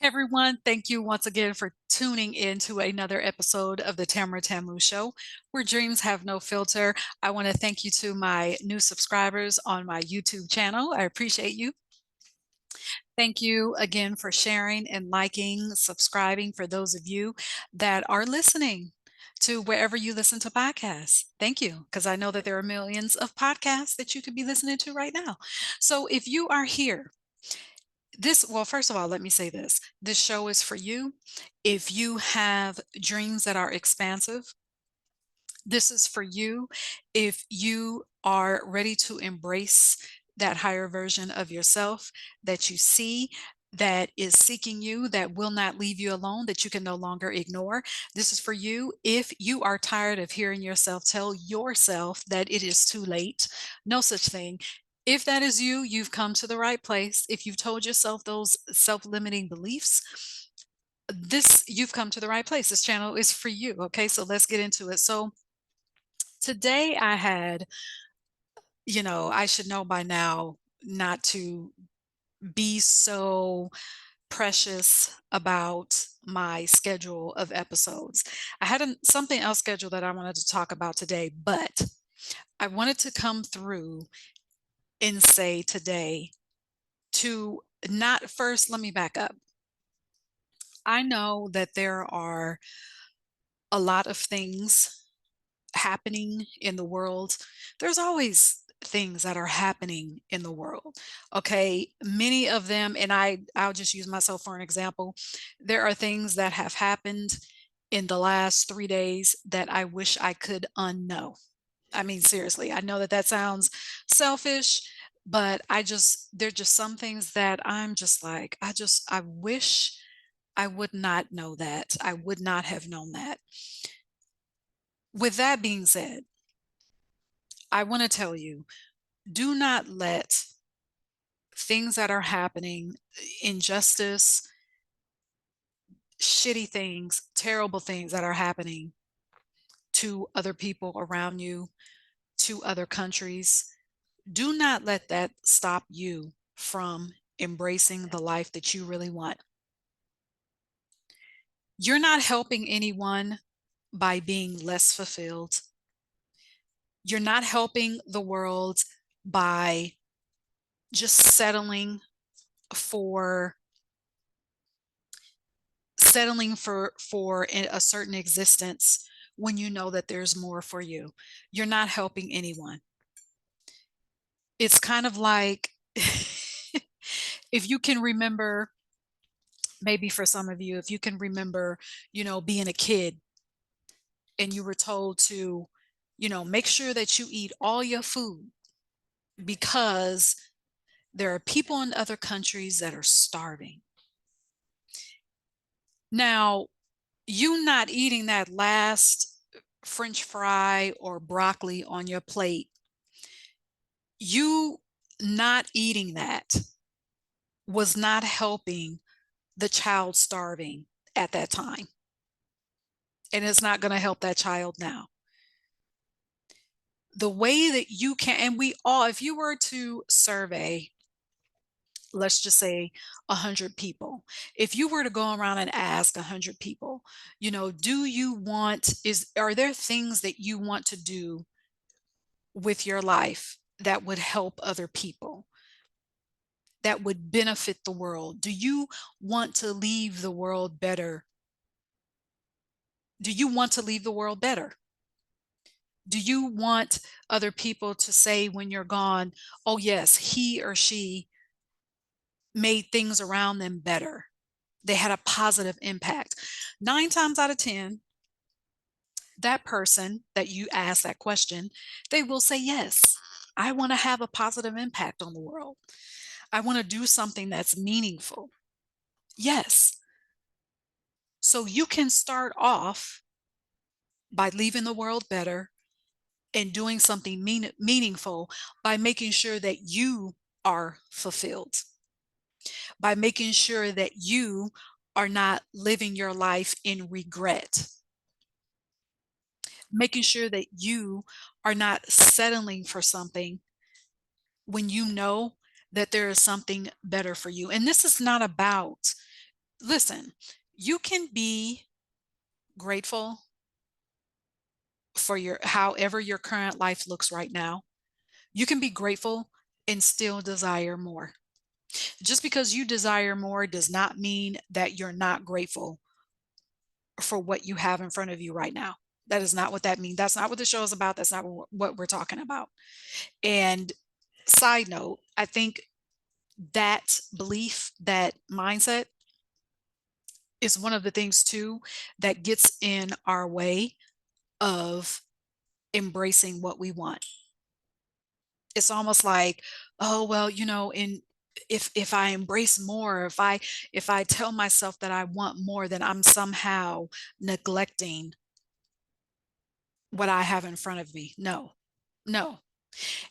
Everyone, thank you once again for tuning in to another episode of the TamaraTamu Show, where dreams have no filter. I want to thank you to my new subscribers on my YouTube channel. I appreciate you. Thank you again for sharing and liking, subscribing for those of you that are listening to wherever you listen to podcasts. Thank you, because I know that there are millions of podcasts that you could be listening to right now. So if you are here, well, first of all, let me say this. This show is for you. If you have dreams that are expansive, this is for you. If you are ready to embrace that higher version of yourself that you see, that is seeking you, that will not leave you alone, that you can no longer ignore. This is for you. If you are tired of hearing yourself tell yourself that it is too late, no such thing. If that is you, you've come to the right place. If you've told yourself those self-limiting beliefs, you've come to the right place. This channel is for you. Okay, so let's get into it. So today I had, I should know by now not to be so precious about my schedule of episodes. I had something else scheduled that I wanted to talk about today, but I wanted to come through and say today to not first, let me back up. I know that there are a lot of things happening in the world. There's always things that are happening in the world. Okay. Many of them, and I'll just use myself for an example. There are things that have happened in the last 3 days that I wish I could unknow. I mean, seriously, I know that that sounds selfish, but there're just some things that I'm just like, I wish I would not know that. I would not have known that. With that being said, I want to tell you, do not let things that are happening, injustice, shitty things, terrible things that are happening to other people around you, to other countries, do not let that stop you from embracing the life that you really want. You're not helping anyone by being less fulfilled. You're not helping the world by just for settling for a certain existence when you know that there's more for you. You're not helping anyone. It's kind of like if you can remember, maybe for some of you, if you can remember, being a kid and you were told to, make sure that you eat all your food because there are people in other countries that are starving. Now, you not eating that last French fry or broccoli on your plate, you not eating that was not helping the child starving at that time. And it's not going to help that child now. The way that you can, and we all, if you were to survey, let's just say 100 people, if you were to go around and ask 100 people, are there things that you want to do with your life that would help other people, that would benefit the world? Do you want to leave the world better? Do you want to leave the world better? Do you want other people to say when you're gone, oh, yes, he or she made things around them better? They had a positive impact. 9 times out of 10, that person that you ask that question, they will say, yes, I want to have a positive impact on the world. I want to do something that's meaningful. Yes. So you can start off by leaving the world better and doing something meaningful by making sure that you are fulfilled, by making sure that you are not living your life in regret, making sure that you are not settling for something when you know that there is something better for you. And this is not about Listen, you can be grateful for your however your current life looks right now. You can be grateful and still desire more. Just because you desire more does not mean that you're not grateful for what you have in front of you right now. That is not what that means. That's not what the show is about. That's not what we're talking about. And side note, I think that belief, that mindset is one of the things too that gets in our way of embracing what we want. It's almost like, oh well, in if I embrace more, if I tell myself that I want more, then I'm somehow neglecting what I have in front of me. No. No.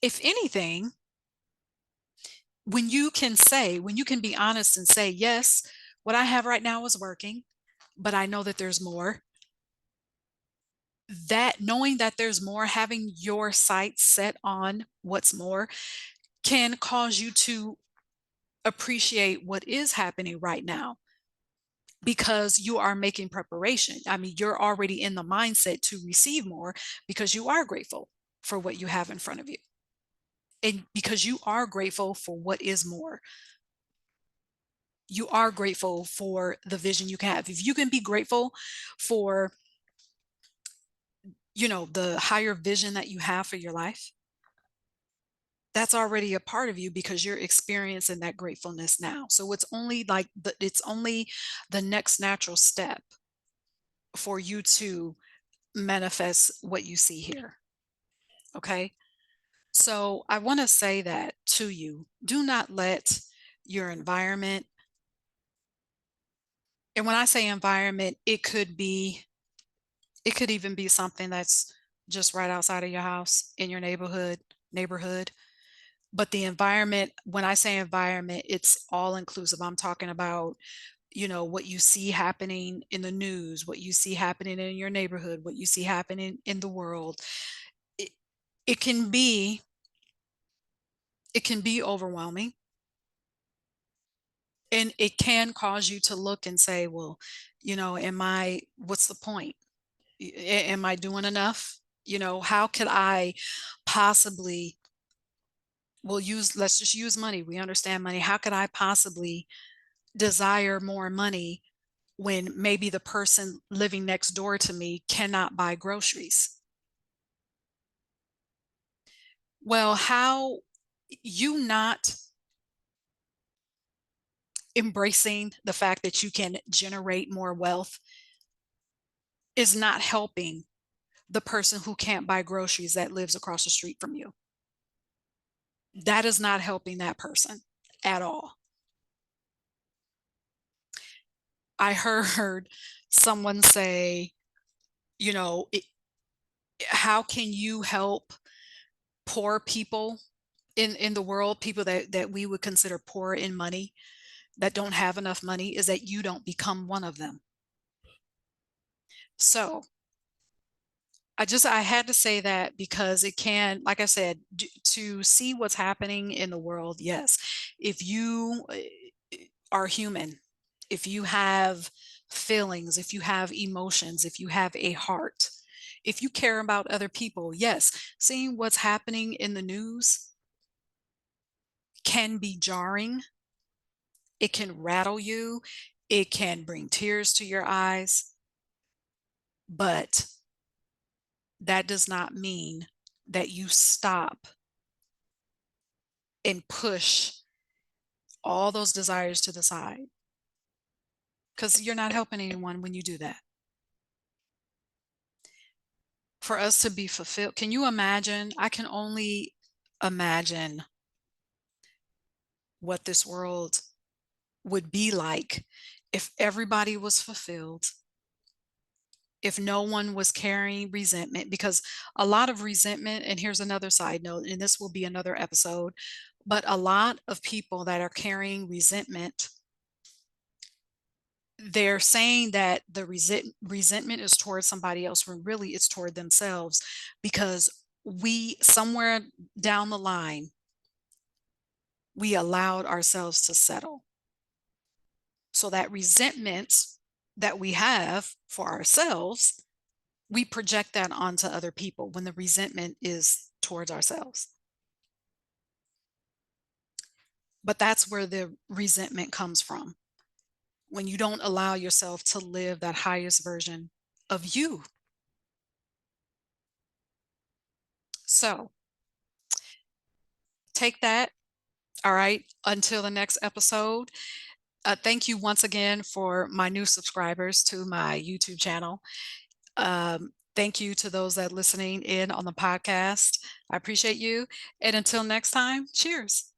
If anything, when you can be honest and say, yes, what I have right now is working, but I know that there's more. That knowing that there's more, having your sights set on what's more can cause you to appreciate what is happening right now because you are making preparation. I mean, you're already in the mindset to receive more because you are grateful for what you have in front of you. And because you are grateful for what is more, you are grateful for the vision you can have. If you can be grateful for, the higher vision that you have for your life, that's already a part of you because you're experiencing that gratefulness now. So it's only the next natural step for you to manifest what you see here. Okay. So I want to say that to you, do not let your environment, and when I say environment, it could even be something that's just right outside of your house in your neighborhood. But the environment, when I say environment, it's all inclusive. I'm talking about, what you see happening in the news, what you see happening in your neighborhood, what you see happening in the world. It, it can be it can be overwhelming, and it can cause you to look and say, well, what's the point? Am I doing enough? How could I possibly, let's just use money. We understand money. How could I possibly desire more money when maybe the person living next door to me cannot buy groceries? Well, how you not embracing the fact that you can generate more wealth is not helping the person who can't buy groceries that lives across the street from you. That is not helping that person at all. I heard someone say, you know, it, how can you help poor people in the world, people that we would consider poor in money, that don't have enough money, is that you don't become one of them. So I had to say that because it can, like I said, to see what's happening in the world. Yes, if you are human, if you have feelings, if you have emotions, if you have a heart, if you care about other people, yes, seeing what's happening in the news can be jarring. It can rattle you. It can bring tears to your eyes. But that does not mean that you stop and push all those desires to the side, because you're not helping anyone when you do that. For us to be fulfilled, can you imagine? I can only imagine what this world would be like if everybody was fulfilled, if no one was carrying resentment, because a lot of resentment, and here's another side note, and this will be another episode, but a lot of people that are carrying resentment, they're saying that the resentment is towards somebody else when really it's toward themselves, because we somewhere down the line we allowed ourselves to settle. So that resentment that we have for ourselves, we project that onto other people when the resentment is towards ourselves. But that's where the resentment comes from, when you don't allow yourself to live that highest version of you. So take that. All right. Until the next episode. Thank you once again for my new subscribers to my YouTube channel. Thank you to those that are listening in on the podcast. I appreciate you. And until next time, cheers.